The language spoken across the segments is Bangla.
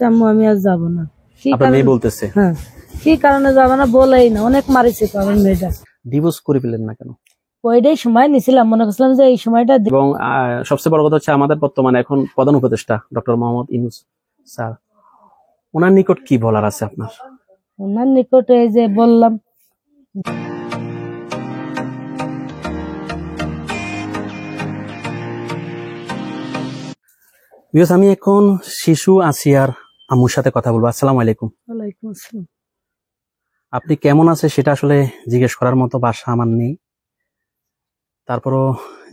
আম্মু আমি আর যাবো না। কি আপনার মেয়ে বলতেছে? হ্যাঁ, কি কারণে যাবো না বলেই না, অনেক মারিছে তো আমার মেয়েটা। ডিভোর্স করে ফেলেন না কেন? ওইটাই সময় নিছিলাম, মনে করছিলাম যে এই সময়টা এবং সবচেয়ে বড় কথা হচ্ছে আমাদের বর্তমানে এখন প্রধান উপদেষ্টা ডক্টর মোহাম্মদ ইউনূস স্যার, ওনার নিকট কি বলার আছে আপনার? ওনার নিকটে এই যে বললাম। আমি এখন শিশু আসিয়ার আম্মুর সাথে কথা বলবো। আসসালামু আলাইকুম। ওয়ালাইকুম আসসালাম। আপনি কেমন আছে সেটা আসলে জিজ্ঞেস করার মতো ভাষা আমার নেই, তারপরও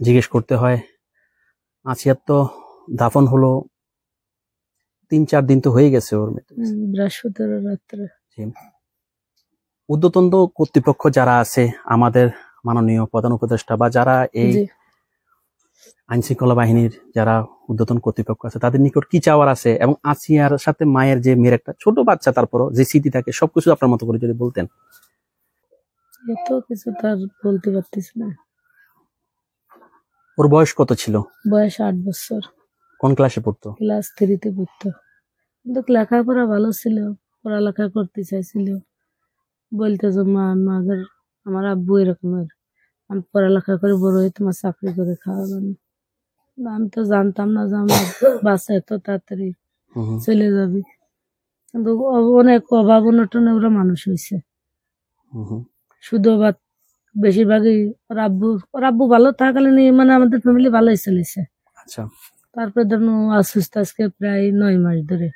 জিজ্ঞেস করতে হয়। আসিয়ার তো দাফন হলো 3-4 দিন তো হয়ে গেছে ওর মৃত্যু। বৃহস্পতিবার রাত্রে। ঊর্ধ্বতন কর্তৃপক্ষ যারা আছে, আমাদের মাননীয় প্রধান উপদেষ্টা বা যারা এই আইন শৃঙ্খলা বাহিনীর যারা ঊর্ধ্বতন কর্তৃপক্ষ আছে, তাদের নিকট কি চাওয়ার আছে? এবং আসিয়ার সাথে মায়ের যে মেয়ের একটা ছোট বাচ্চা, তারপরও যে স্মৃতি থাকে, সবকিছু আপনার মতো করে যদি বলতেন। এত কিছু তার বলতে পারতেছি না। ওর বয়স কত ছিল? বয়স 8 বছর। কোন ক্লাসে পড়তো? ক্লাস 3-তে পড়তো। কিন্তু লেখাপড়া ভালো ছিল, পড়ালেখা করতে চাইছিল। বলতো যে মা আমাদের আমার আব্বু এরকমের, আমি পড়ালেখা করে বড় হয়ে তোমার চাকরি করে খাওয়াবেন। আমি তো জানতাম না যে আমার বাচ্চা এত তাড়াতাড়ি চলে যাবে। কিন্তু অনেক অভাব অনটনে ওরা মানুষ হয়েছে। শুধু বেশিরভাগই ওর আব্বু ভালো থাকাকালীন মানে আমাদের ফ্যামিলি ভালোই চলেছে। আচ্ছা। তারপরে ধরুন অসুস্থ আজকে প্রায় 9 মাস ধরে।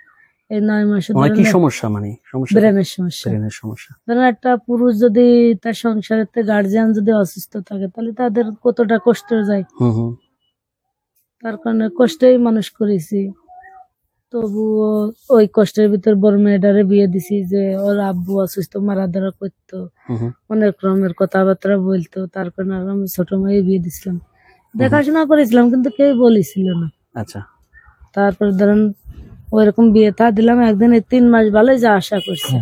এই 9 মাসে কি সমস্যা? মানে ব্রেনের সমস্যা। ধরেন একটা পুরুষ যদি তার সংসারের গার্জিয়ান যদি অসুস্থ থাকে, তাহলে তাদের কতটা কষ্ট যায়। তার কারণে কষ্টেই মানুষ করেছি। তবুও ওই কষ্টের ভিতর বড় মেয়েটারে বিয়ে দিছি, যে ওর আব্বু অসুস্থ, মারা ধরা করতো, অনেক রকমের কথাবার্তা বলতো। তার কারণে আমি ছোট মেয়ে বিয়ে দিছিলাম, দেখাশোনা করেছিলাম, কিন্তু কেউ বলেছিল না। আচ্ছা। তারপর ধরেন ওইরকম বিয়ে থা দিলাম। একদিন 3 মাস ভালোই যা আশা করছে,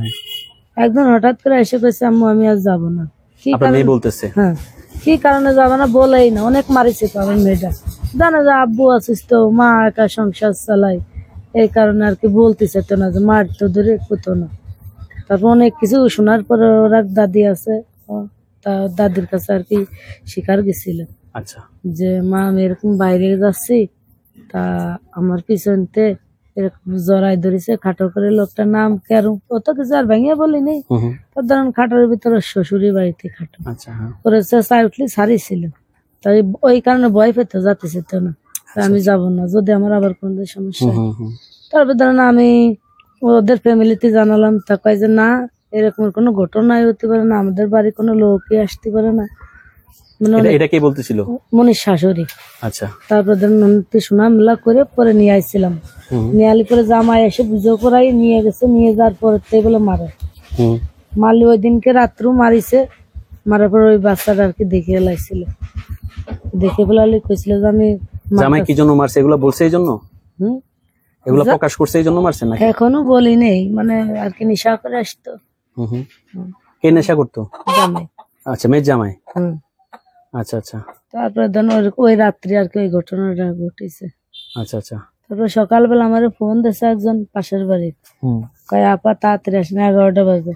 একদিন হঠাৎ করে এসে কইছে আম্মু আমি আর যাবো না। কি কারণে বলতেছে? হ্যাঁ, কি কারণে যাবো না বলেই না, অনেক মারিছে তো আমার মেয়েটা। জানো যে আব্বু অসুস্থ, মা একা সংসার চালায়, এই কারণে আর কি বলতেছে তো না, যে মার তো ধরে কোতো না। তারপর অনেক কিছু শোনার পরে ওর এক দাদি আছে, দাদির কাছে আর কি শিকার গেছিল। আচ্ছা। যে মা আমি এরকম বাইরে যাচ্ছি, তা আমার পিছনতে এরকম জড়াই ধরেছে খাটো করে। লোকটার নাম কেরম, অত কিছু আর ভেঙে বলিনি। তো ধরেন খাটোর ভিতরে শ্বশুরি বাড়িতে খাটো করে চেঁচায় উঠলে সারিছিল। তাই ওই কারণে ভয় পেতে যাতেছে তো না, আমি যাব না যদি আমার আবার কোন সমস্যা। তারপর ধরেন আমি ওদের ফ্যামিলিতে জানালাম, তা কয় যে না এরকম কোনো ঘটনাই হতে পারে না, আমাদের বাড়ি কোনো লোকই আসতে পারে না। এটা কে বলতেছিল? মনির শাশুড়ি। আচ্ছা। তারপর ধরেন শোনামেলা করে পরে নিয়ে আসছিলাম। নিয়ে আলি পরে জামাই এসে বুঝো করাই নিয়ে গেছে। নিয়ে যাওয়ার পরে বলে মারলি ওই দিনকে রাত্রু মারিছে। মারার পর ওই বাচ্চাটা আর কি দেখে লাইছিল, দেখে বলে কইছিল যে আমি জামাই কি জন্য মারছে এগুলো বলছে, এই জন্য এগুলো প্রকাশ করছে, এই জন্য মারছে না। এখনো বলি নেই, মানে আর কি নেশা করে আসতো। কে নেশা করতো? জামাই। আচ্ছা, মেয়ের জামাই। আচ্ছা আচ্ছা। তারপরে ধরুন ওই রাত্রি আর কি ওই ঘটনাটা ঘটেছে। আচ্ছা আচ্ছা। তারপরে সকালবেলা আমার ফোন দিয়েছে একজন পাশের বাড়ির, কয় আপা তাড়াতাড়ি আসেন, 11টা বাজে।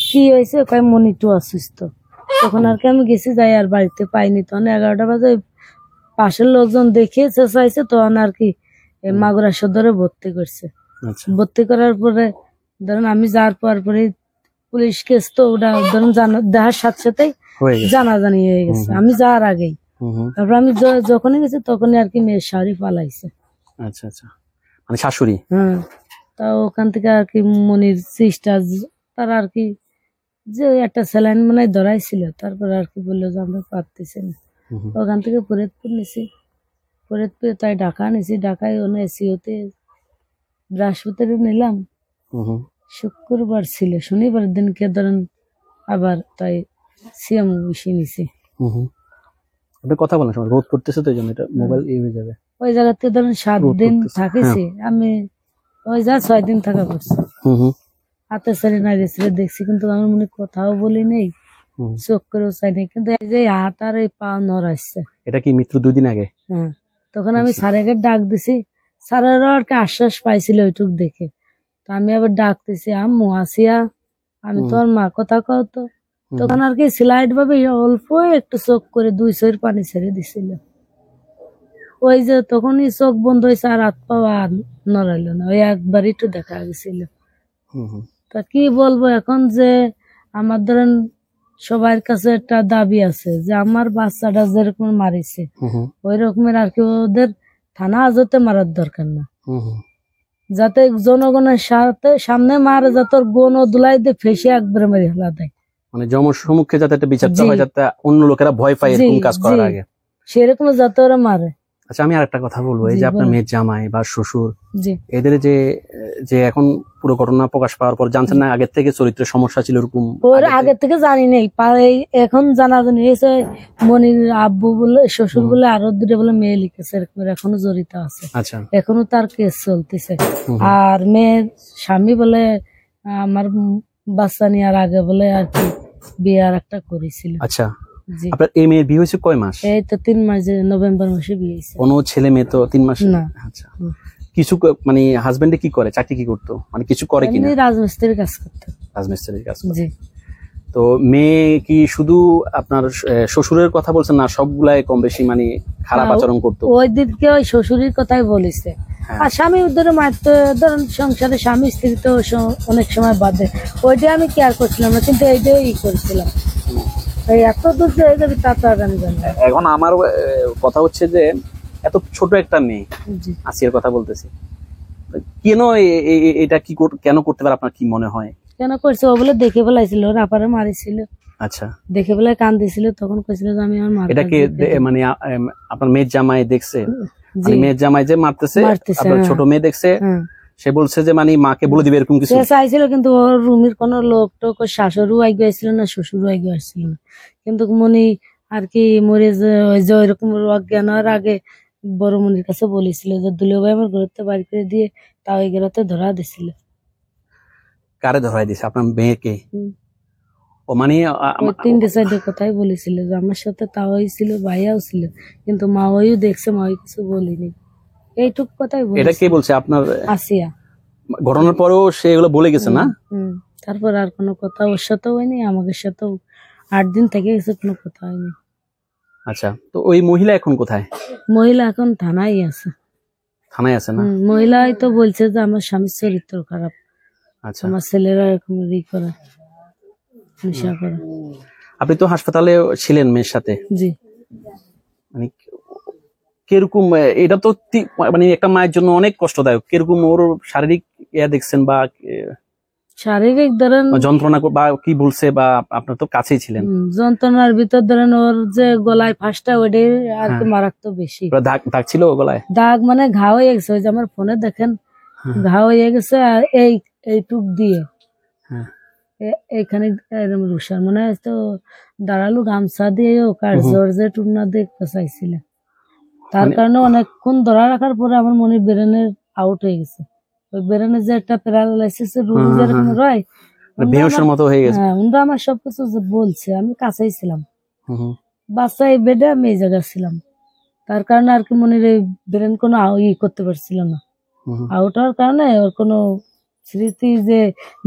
কি হয়েছে? কয় মনি একটু অসুস্থ। তখন আর কি আমি গেছি, যাই আর বাড়িতে পাইনি। তখন 11টা বাজে পাশের লোকজন দেখে চেঁচাইছে, তখন আর কি মাগুরা সদরে ভর্তি করছে। ভর্তি করার পরে ধরুন আমি যাওয়ার পরে পুলিশ কেস তো ওটা ধরুন দেখার সাথে সাথেই জানাজানি হয়ে গেছে, আমি যাওয়ার আগেই। তারপর আমি যখনই গেছি তখনই আর কি মেয়ের শাড়ি পালাইছে। আচ্ছা আচ্ছা, মানে শাশুড়ি। হ্যাঁ। তা ওখান থেকে আর কি মনির সিস্টার তারা আর কি যে একটা স্যালাইন মানে ধরাইছিল, তারপর আর কি বললো যে আমরা পারতেছি না। ওখান থেকে ফরিদপুর নিছি, ফরিদপুরে তাই ঢাকা নিছি। ঢাকায় ওনে এসিওতে বৃহস্পতিবার নিলাম, শুক্রবার ছিল, শনিবার দিনকে ধরেন আবার তাই সিএম বসে নিছি। কথা বলার সময় রোদ করতেছে তো, এই জন্য এটা মোবাইল হয়ে যাবে। ওই জায়গাতে ধরেন 7 দিন থাকিছি আমি, ওই যা 6 দিন থাকা করছি। হাতে ছেড়ে না রেসে দেখছি, কিন্তু আমার মনে কথাও বলি নেই, চোখ করেও চাই নেই, কিন্তু এই যে হাত আর এই পা নড়াইছে। এটা কি মৃত্যু 2 দিন আগে? হ্যাঁ। তখন আমি স্যারকে ডাক দিছি, স্যারেরও আর কি আশ্বাস পাইছিল ওইটুক দেখে। তো আমি আবার ডাকতেছি, আম্মু আসিয়া, আমি তোমার মা, কথা কও তো। তখন আর কি স্লাইড ভাবে অল্প একটু চোখ করে 2 চোখের পানি ছেড়ে দিছিল। ওই যে তখনই চোখ বন্ধ হয়েছে, আর হাত পা আর নড়াইলো না, ওই একবার একটু দেখা গেছিল। তা কি বলবো এখন, যে আমার ধরেন সবার কাছে একটা দাবি আছে যে আমার বাচ্চাটা যেরকম মারিছে ওই রকমের আর কি ওদের থানা হাজতে মারার দরকার না, যাতে জনগণের সামনে মারে, যাতে গণ দুলাই দিয়ে ফেসে একবারে মেরে ফেলা দেয়, মানে জনসম্মুখে যাতে একটা বিচারটা হয়, যাতে অন্য লোকেরা ভয় পায় এরকম কাজ করার আগে, সেরকম যাতে ওরা মারে। আচ্ছা, আমি আরেকটা কথা বলবো, এই যে আপনার মেয়ের জামাই বা শ্বশুর, এদের যে যে এখন পুরো ঘটনা প্রকাশ পাওয়ার পর জানছেন না আগের থেকে চরিত্রের সমস্যা ছিল এরকম? ওর আগে থেকে জানি নেই, এখন জানাজানি হয়েছে। মনির আব্বু বলে, শ্বশুর বলে আরো 2টা বলে মেয়ে লিখেছে, এরকম এখনো জড়িত আছে। আচ্ছা, এখনো তার কেস চলতেছে। আর মেয়ের স্বামী বলে আমার বাচ্চা নেওয়ার আগে বলে আর কি বিয়ে আর একটা করেছিল। আচ্ছা, আপনার এই মেয়ের বিয়ে হয়েছে কয় মাস? এই তো 3 মাস, নভেম্বর মাসে বিয়ে হয়েছে। কোনো ছেলে মেয়ে তো 3 মাস না। আচ্ছা, কিছু মানে হাজবেন্ডে কি করে, চাকরি কি করতো, মানে কিছু করে কিনা? রাজমিস্ত্রির কাজ করতো। রাজমিস্ত্রির কাজ করতো। তো মেয়ে কি শুধু আপনার শ্বশুরের কথা বলছেন না, সবগুলাই কম বেশি মানে খারাপ আচরণ করতো? ওই দিনকে ওই শ্বশুরের কথাই বলেছে। আর স্বামী ধরে মারতো, ধরেন সংসারে স্বামী স্ত্রী তো অনেক সময় বাদে, ওইটা আমি কেয়ার করছিলাম না, কিন্তু এইটাই করেছিলাম। এত দূর হয়ে যাবে তা তো আমি জানি। এখন আমার কথা হচ্ছে যে এত ছোট একটা মেয়ে, আসিয়ার কথা বলতেছি, কেন এটা কি কেন করতে পারে আপনার কি মনে হয়? কেন করছে, ও বলে দেখে ফেলাইছিল, ওর আপারে মারিছিল। আচ্ছা, দেখে ফেলায় কান্দিছিল, তখন কইছিল যে আমি আমার মা। এটা কি মানে আপনার মেয়ের জামাই দেখছে? মানে মেয়ের জামাই যে মারতেছে আপনার ছোট মেয়ে দেখছে, সে বলছে যে মানে মাকে বলে দিবে এরকম কিছু চাইছিল, কিন্তু ওর রুমের কোন লোক টোক শাশুড়ও আগে আসছিল না, শ্বশুরও আগে আসছিল না। কিন্তু মনি আর কি মরে যে ওইরকম অজ্ঞান হওয়ার আগে বড় মনির কাছে বলেছিল যে দুলিয়া ভাই আমার ঘরতে বাড়ি করে দিয়ে তাও এগুলোতে ধরা দিছিল। কারে ধরাই দিছে? আপনার মেয়েকে? ও মানে 3টে 4টে কথাই বলেছিল যে আমার সাথে তাও ছিল, ভাইয়াও ছিল, কিন্তু মা ওইও দেখছে, মা ওই কিছু বলিনি, এইটুক কথাই বলে। এটা কে বলছে? আপনার আসিয়া। ঘটনার পরেও সে এগুলো বলে গেছে না? তারপর আর কোনো কথা ওর সাথেও হয়নি, আমাদের সাথেও 8 দিন থেকে গেছে, কোনো কথা হয়নি। আচ্ছা, তো ওই মহিলা এখন কোথায়? মহিলা এখন থানায় আছে। থানায় আছে না? মহিলাই তো বলছে যে আমার স্বামীর চরিত্র খারাপ। আচ্ছা, আমার ছেলেরা এরকম করে, নেশা করে। আপনি তো হাসপাতালে ছিলেন মেয়ের সাথে। জি। মানে কিরকম, এটা তো মানে একটা মায়ের জন্য অনেক কষ্টদায়ক, কিরকম ওর শারীরিক দেখছেন বা শারীরিক ধরেন যন্ত্রণা বা কি বলছে, বা আপনার তো কাছেই ছিলেন, যন্ত্রণার ভিতর ধরেন ওর যে গলায় ফাঁসটা ওইটাই আর কি মারাত্মক বেশি। দাগ ছিল গলায়? দাগ মানে ঘা হয়ে গেছে, ওই যে আমার ফোনে দেখেন ঘা হয়ে গেছে, আর এইটুক দিয়ে এইখানে রুষার মনে হয় তো দাঁড়ালো গামছা দিয়ে কার জোর যে টুকনা দেখতে চাইছিল, তার কারণে অনেকক্ষণ ধরা রাখার পরে আমার মনে ব্রেনের আউট হয়ে গেছে। ওই ব্রেনের যে একটা প্যারালাইসিস রোগ যেরকম হয়, বেহুশের মতো হয়ে গেছে। ওরা আমার সবকিছু বলছে, আমি কাছেই ছিলাম, বাচ্চা এই বেডে আমি এই জায়গায় ছিলাম, তার কারণে আর কি মনে ব্রেন কোনো করতে পারছিল না। আউট হওয়ার কারণে ওর কোনো স্মৃতি যে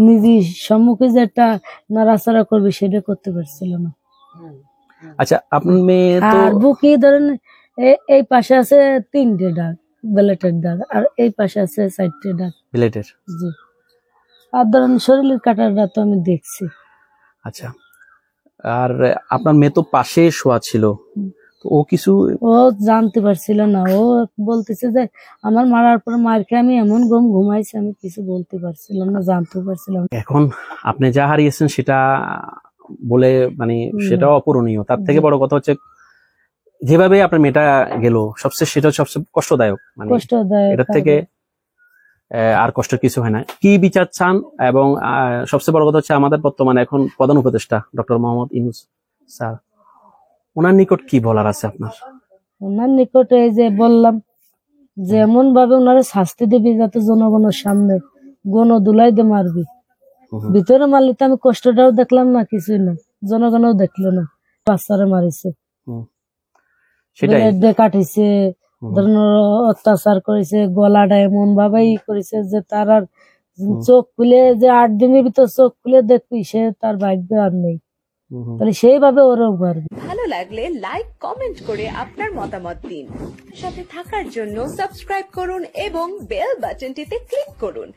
নিজের সম্মুখে যে একটা নাড়াচাড়া করবে সেটা করতে পারছিল না। আচ্ছা, আপনার মেয়ে আর বুকে ধরেন এই পাশে আছে 3টে দাগ, ব্লেটের দাগ, আর এই পাশে আছে 4টে দাগ ব্লেটের। জি। আর ধরেন শরীরের কাটারটা তো আমি দেখছি। আচ্ছা, আর আপনার মেয়ে তো পাশে শোয়া ছিল, ও কিছু ও জানতে পারছিল না, ও বলতেছে যে আমার মারার পর মার খেয়ে আমি এমন ঘুমাইছি, আমি কিছু বলতে পারছিলাম না, জানতে পারছিলাম। এখন আপনি যা হারিয়েছেন সেটা বলে মানে সেটাও অপূরণীয়, তার থেকে বড় কথা হচ্ছে যেভাবে আপনার মেয়েটা গেল, সেটা সবচেয়ে কষ্টদায়ক, মানে এটার থেকে আর কষ্টের কিছু হয় না। কি বিচার চান? এবং সবচেয়ে বড় কথা হচ্ছে আমাদের বর্তমানে এখন প্রধান উপদেষ্টা ডক্টর মোহাম্মদ ইউনূস স্যার, ওনার নিকট কি বলার আছে আপনার? ওনার নিকট এই যে বললাম যে এমন ভাবে ওনারা শাস্তি দিবি যাতে জনগণের সামনে গণ দুলাই দিয়ে মারবি, ভিতরে মারলে তো আমি কষ্টটাও দেখলাম না, কিছুই না, জনগণও দেখলো না, বাচ্চারা মারিছে, কাটিছে, ধরেন ওর অত্যাচার করেছে, গলাটা এমন ভাবে করেছে যে তার আর চোখ খুলে, যে 8 দিনের ভিতর চোখ খুলে দেখবি সে তার ভাগ্য আর নেই, তাহলে সেইভাবে ওরও পারবে। ভালো লাগলে লাইক কমেন্ট করে আপনার মতামত দিন। সাথে থাকার জন্য সাবস্ক্রাইব করুন এবং বেল বাটনটিতে ক্লিক করুন।